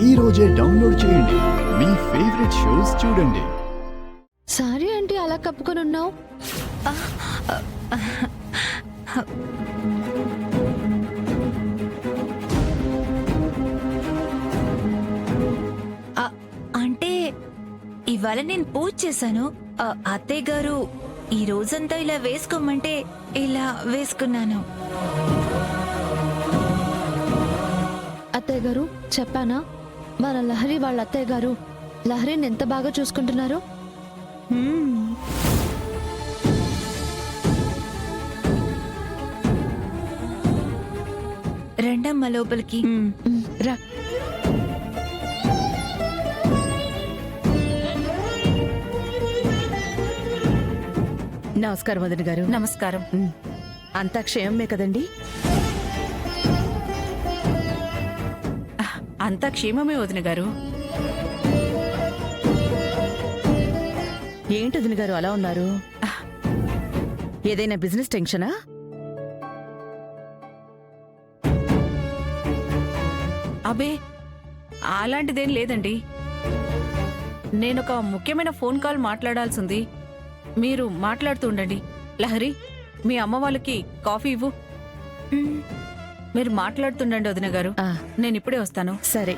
ఈ రోజే డౌన్లోడ్ చేయండి. మీ ఫేవరెట్ షోస్ చూడండి. సారీ అంటే అలా కప్పుకొని ఉన్నావు? అంటే ఇవాళ నేను పూజ చేశాను. అత్తయ్య గారు ఈ రోజంతా ఇలా వేసుకోమంటే ఇలా వేసుకున్నాను. అత్తయ్య గారు చెప్పానా మన లహరి వాళ్ళ అత్తయ్య గారు లహరిని ఎంత బాగా చూసుకుంటున్నారు? రెండమ్మ లోపలికి రా. నమస్కారం వదిన గారు. నమస్కారం. అంతా క్షేమమే కదండి? అంతా క్షేమమే వదిన గారు. ఏంటి వదిన గారు అలా ఉన్నారు? ఏదైనా బిజినెస్ టెన్షనా? అబే అలాంటిదేం లేదండి. నేనొక ముఖ్యమైన ఫోన్ కాల్ మాట్లాడాల్సింది. మీరు మాట్లాడుతూ ఉండండి. లహరి, మీ అమ్మ వాళ్ళకి కాఫీ ఇవ్వు. మీరు మాట్లాడుతుండండి వదిన గారు. నేను ఇప్పుడే వస్తాను. సరే.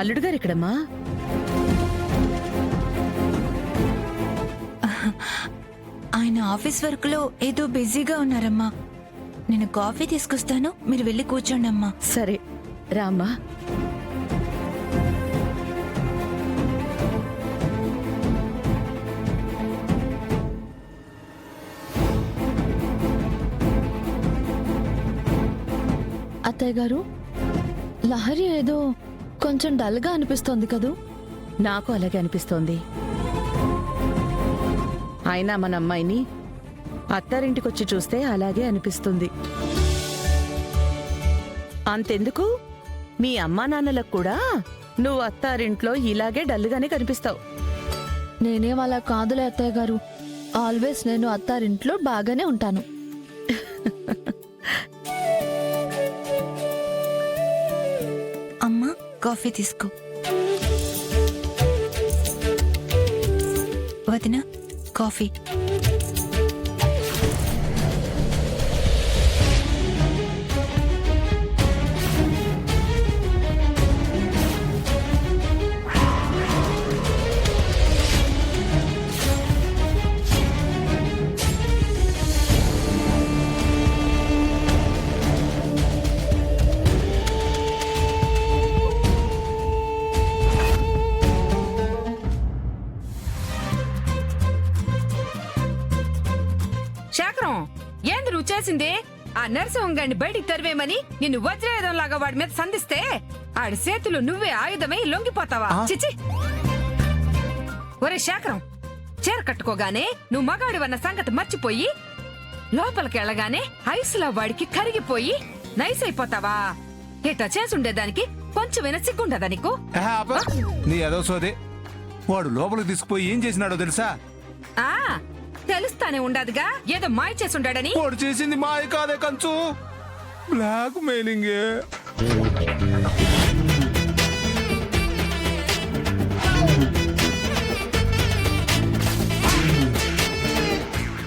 అల్లుడు గారు ఇక్కడమ్మా? ఆయన ఆఫీస్ వర్క్ లో ఏదో బిజీగా ఉన్నారమ్మా. నేను కాఫీ తీసుకొస్తాను, మీరు వెళ్ళి కూర్చోండి అమ్మా. సరే రామ్మా. అత్తయ్య గారు లహరి ఏదో కొంచెం డల్గా అనిపిస్తోంది కదూ? నాకు అలాగే అనిపిస్తోంది. అయినా మన అమ్మాయిని అత్తారింటికొచ్చి చూస్తే అలాగే అనిపిస్తుంది. అంతెందుకు, మీ అమ్మా నాన్నలకు కూడా నువ్వు అత్తారింట్లో ఇలాగే డల్గానే కనిపిస్తావు. నేనే వాళ్ళ కాదులే అత్తయ్య గారు. ఆల్వేస్ నేను అత్తారింట్లో బాగానే ఉంటాను. అమ్మా కాఫీ తీసుకో. వదిన కాఫీ. శేఖరం, ఏంది నువ్వు చేసింది? ఆ నరసింహంగాన్ని బయటికి తరివేమని నిన్ను వజ్రాయుధం లాగా వాడి మీద సంధిస్తే ఆడి చేతులు నువ్వే ఆయుధమై లొంగిపోతావా? చిచి! ఒరే శేఖరం, చీర కట్టుకోగానే నువ్వు మగాడివన్న సంగతి మర్చిపోయి లోపలికి వెళ్ళగానే ఐసులా వాడికి కరిగిపోయి నైస్ అయిపోతావా? ఇట్లా చేసుండేదానికి కొంచెమైనా సిగ్గుండదా నీకు? నీ ఏదో సోదే. వాడు లోపలికి తీసుకుపోయి ఏం చేసినాడో తెలుసా? ఆ తెలుస్తానే ఉండదుగా, ఏదో మాయ చేసుండాడని. వాడు చేసింది మాయ కాదే కంచు, బ్లాక్ మెయిలింగ్.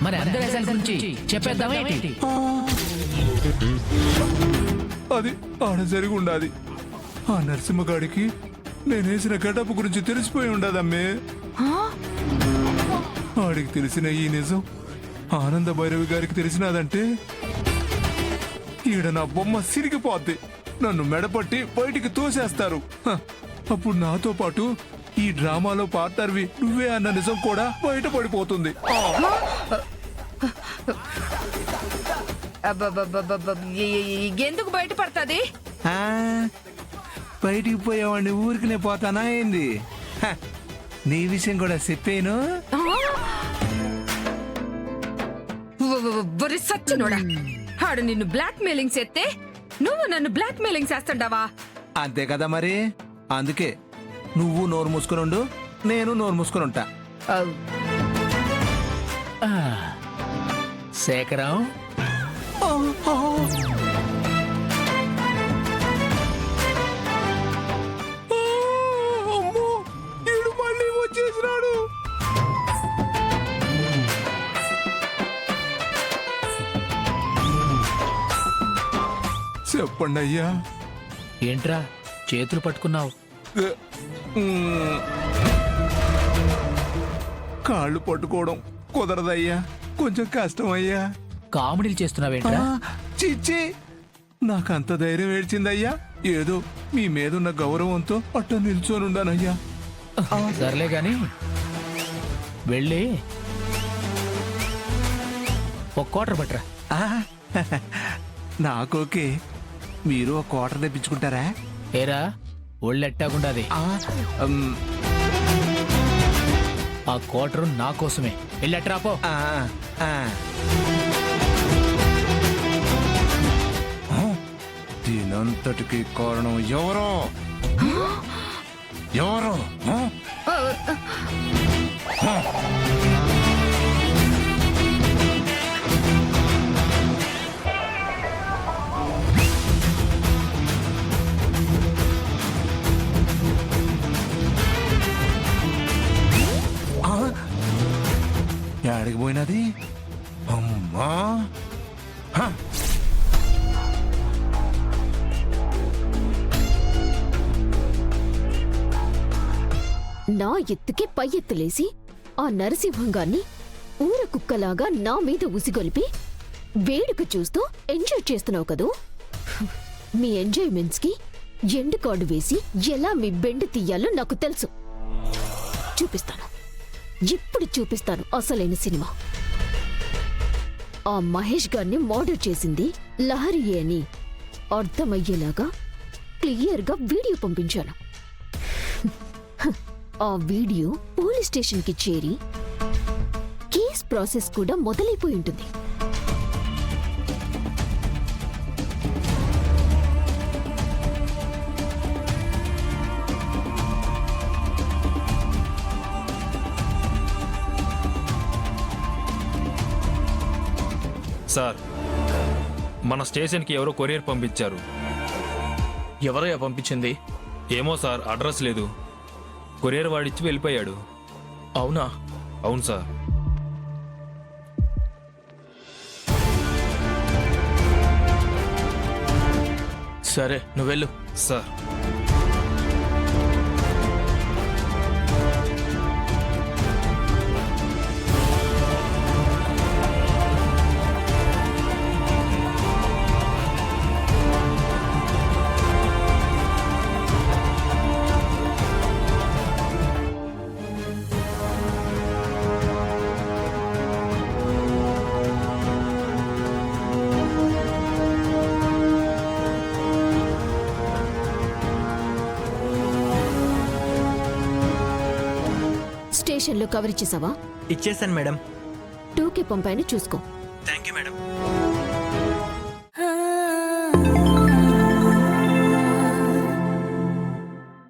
మరి అందరి గురించి చెప్పేద్దామా ఏంటి? అది ఆడ జరిగి ఉండాది. ఆ నరసింహగాడికి నేనేసిన గడప గురించి తెలిసిపోయి ఉండదమ్మే. ఆడికి తెలిసిన ఈ నిజం ఆనంద భైరవి గారికి తెలిసినదంటే ఈడ నా బొమ్మ సిరిగిపోద్ది. నన్ను మెడపట్టి బయటికి తోసేస్తారు. అప్పుడు నాతో పాటు ఈ డ్రామాలో పార్ట్నర్వి నువ్వే అన్న నిజం కూడా బయటపడిపోతుంది. ఎందుకు బయటపడుతుంది? బయటికి పోయేవాడిని ఊరికినే పోతానా ఏంది? నీ విషయం కూడా చెప్పేను. సచ్చినోడా, ఆడు నిన్ను బ్లాక్ మెయిలింగ్ చేస్తే నువ్వు నన్ను బ్లాక్ మెయిలింగ్ చేస్తుండవా? అంతే కదా మరి. అందుకే నువ్వు నోరు మూసుకుని ఉండు, నేను నోరు మూసుకుని ఉంటా. శేఖరం, చెప్పండి అయ్యా. ఏంట్రా చేతులు పట్టుకున్నావు? మ్, కాళ్ళు పట్టుకోవడం కుదరదయ్యా, కొంచెం కష్టం అయ్యా. కామెడీలు చేస్తున్నావేంట్రా? చిచ్చి, నాకంత ధైర్యం ఏడ్చిందయ్యా. ఏదో మీ మీదున్న గౌరవంతో అట్ట నిల్చోనుండానయ్యా. సర్లే గాని వెళ్ళి ఒక క్వార్టర్ పట్టరా. నాకోకే, మీరు ఒక క్వార్టర్ తెప్పించుకుంటారా? ఏరా ఒళ్ళెట్టాగుండాది. ఆ క్వార్టర్ నా కోసమే. వెళ్ళట్రాపో. దీనంతటికి కారణం ఎవరో ఎవరో ఎక్కడికి పోయినది? అమ్మా, నా ఎత్తుకి పై ఎత్తులేసి ఆ నరసింహంగాన్ని ఊర కుక్కలాగా నా మీద ఉసిగొలిపి వేడుక చూస్తూ ఎంజాయ్ చేస్తున్నావు కదూ. మీ ఎంజాయ్మెంట్స్ కి ఎండు కార్డు వేసి ఎలా మీ బెండు తీయాలో నాకు తెలుసు. చూపిస్తాను, ఇప్పుడు చూపిస్తాను అసలైన సినిమా. ఆ మహేష్ గారిని మర్డర్ చేసింది లహరియే అని అర్థమయ్యేలాగా క్లియర్గా వీడియో పంపించాను. ఆ వీడియో పోలీస్ స్టేషన్కి చేరి కేస్ ప్రాసెస్ కూడా మొదలైపోయి ఉంటుంది. సార్, మన స్టేషన్కి ఎవరో కొరియర్ పంపించారు. ఎవరయ్యా పంపించింది? ఏమో సార్, అడ్రస్ లేదు. కొరియర్ వాడిచ్చి వెళ్ళిపోయాడు. అవునా? అవును సార్. సరే, నువ్వెళ్ళు. సార్, స్టేషన్లో కవర్ ఇచ్చేసావా? ఇచ్చేసాను మేడం. 2K పంపాయని చూసుకో. Thank you madam.